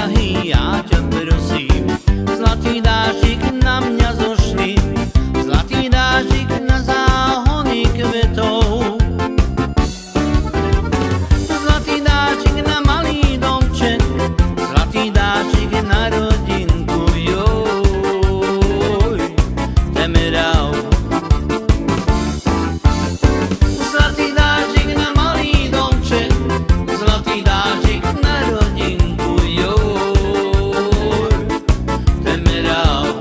drahý, ja ťa prosím, zlatý dáždik na mňa zošli, zlatý dáždik na záhony kvetov. Zlatý dáždik na malý domček, zlatý dáždik na rodinku, joj, temerau. Zlatý dáždik na malý domček, zlatý dáždik na rodinku, joj, temerau.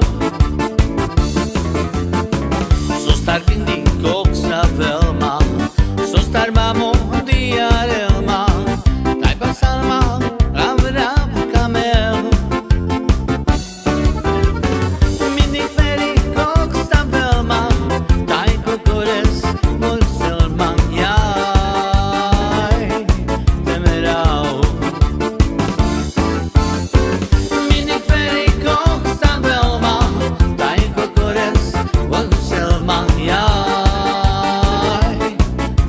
Zostar Kindy koksa veľma, zostar mamo diarelma, taj pasalma ravrav kamel. Mindig feri koksa veľma, taj kokores morselma, jaj, temerau. Mindig feri koksa veľma, taj kokores morselma, jaj,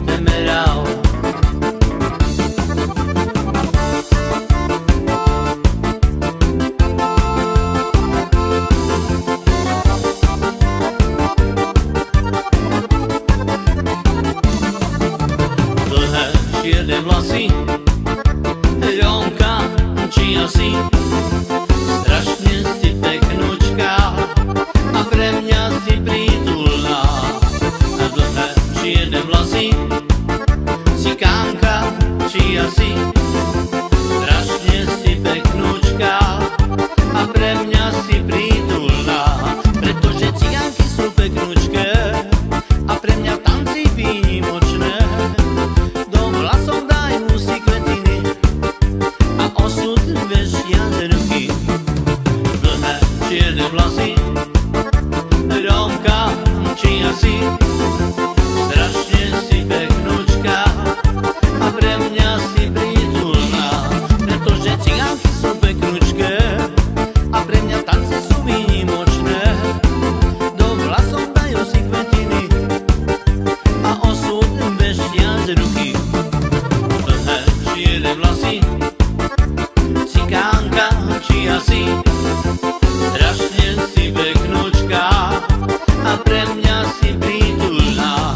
temerau. Dlhé čierne vlasy, Ronka, či asi strašne si peknúčka a pre mňa si prítulná. Dlhé čierne vlasy, Cikánka, či asi strašne si peknúčka a pre mňa si prítulná. Pretože cikánky sú peknúčké a pre mňa v tanci výnimočné. Do vlasov dajú si kvetiny a osud vešia z ruky. Dlhé čierne vlasy, Ronka, či asi strašne si peknúčka a pre mňa si prítulná. Pretože cikánky sú peknúčké a pre mňa v tanci sú výnimočné. Do vlasov dajú si kvetiny a osud vešia z ruky. Dlhé čierne vlasy, Cikánka, či asi strašne si peknúčka a pre mňa si prítulná.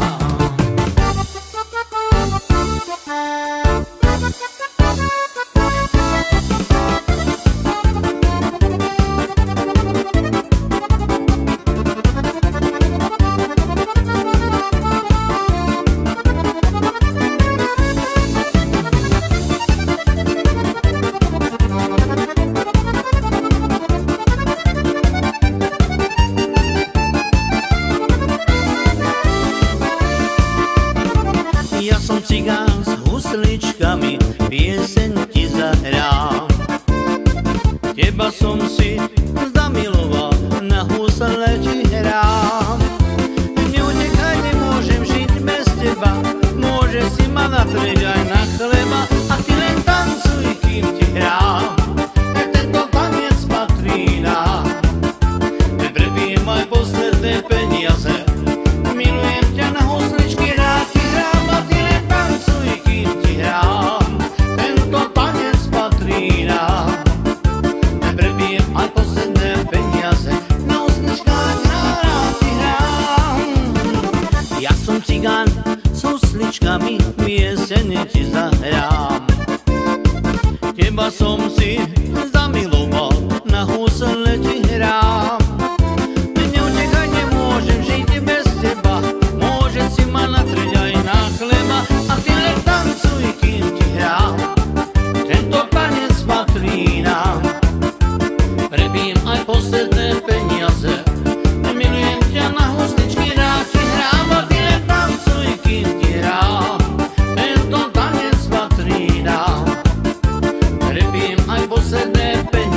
Ja som cigán s husličkami, pieseň ti zahrám. Teba som si zamiloval, na husle ti hrám. Neutekaj, nemôžem žiť bez teba, môže si ma natrieť aj na chleba. A ty len tancuj, kým ti hrám, tento tanec patrí nám. Prepijem aj posledné peniaze, milujem ťa, na husličky rád ti hrám. A ty len tancuj, kým ti hrám, tento tanec patrí nám. Prepijem aj posledné peniaze, na husličkách rád ti hrám. Ja som cigán s husličkami, pieseň ti zahrám. Teba som si zamiloval, na husle ti hrám. Neutekaj, nemôžem žiť bez teba, môže si ma natrieť aj na chleba. A ty len tancuj, kým ti hrám, tento tanec patrí nám. Prebijem aj posledné peniaze, milujem ťa, na husličky rád ti hrám. A ty len tancuj, kým ti hrám, tento tanec patrí nám. Prebijem aj posledné peniaze.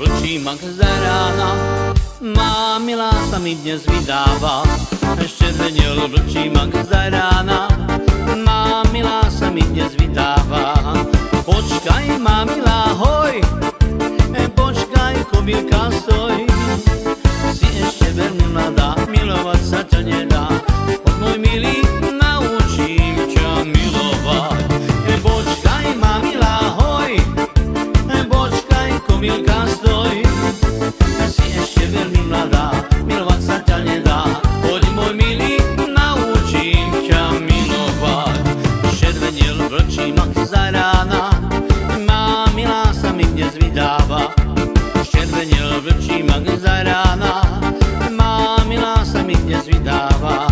vlčí mak za rána. Má milá sa mi dnes vydáva, ščervenil vlčí mak za rána. Má milá sa mi dnes vydáva. Počkaj, má milá, hoj, počkaj, kobylka, stoj. Si ešte veľmi mladá, milovať sa ťa nedá. Od môj milý, naučím ťa milovať. Počkaj, má milá, hoj, počkaj, kobylka, stoj. Si ešte veľmi mladá, milovať sa ťa nedá. Poď, môj milý, naučím ťa milovať. Červenil vlčí mak za rána, má milá sa mi dnes vydáva. Červenil vlčí mak za rána, má milá sa mi dnes vydáva.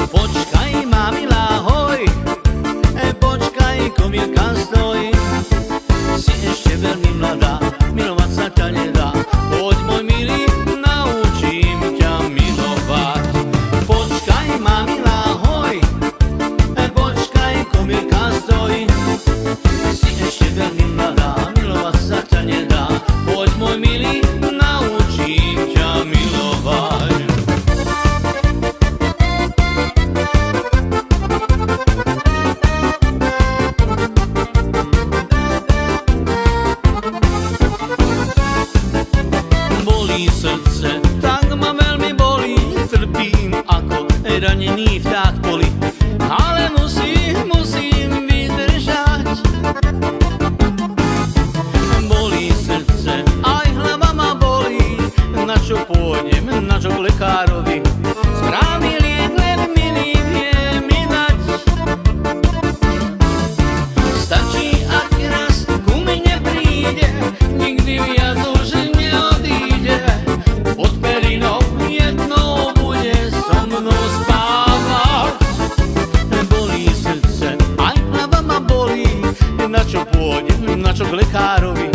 Počkaj, má milá, hoj, počkaj, kobylka, stoj. Si ešte veľmi mladá, milovať sa ťa nedá. Poď, môj milý, naučím ťa milovať. Počkaj, má milá, hoj, počkaj, kobylka, stoj. Si ešte veľmi mladá, milovať sa ťa nedá. Poď, môj milý, naučím ťa milovať. Bolí srdce, tak ma veľmi bolí, trpím ako ranený vták v poli, ale musím vydržať. Bolí srdce, aj hlava ma bolí, na čo pôjdem, na čo k lekárovi, správny liek len milý vie mi dať. Stačí, ak raz ku mne príde, nikdy viac už neodíde. Pod perinou jednou bude so mnou spávať. Bolí srdce, aj hlava ma bolí, na čo pôjdem, na čo k lekárovi,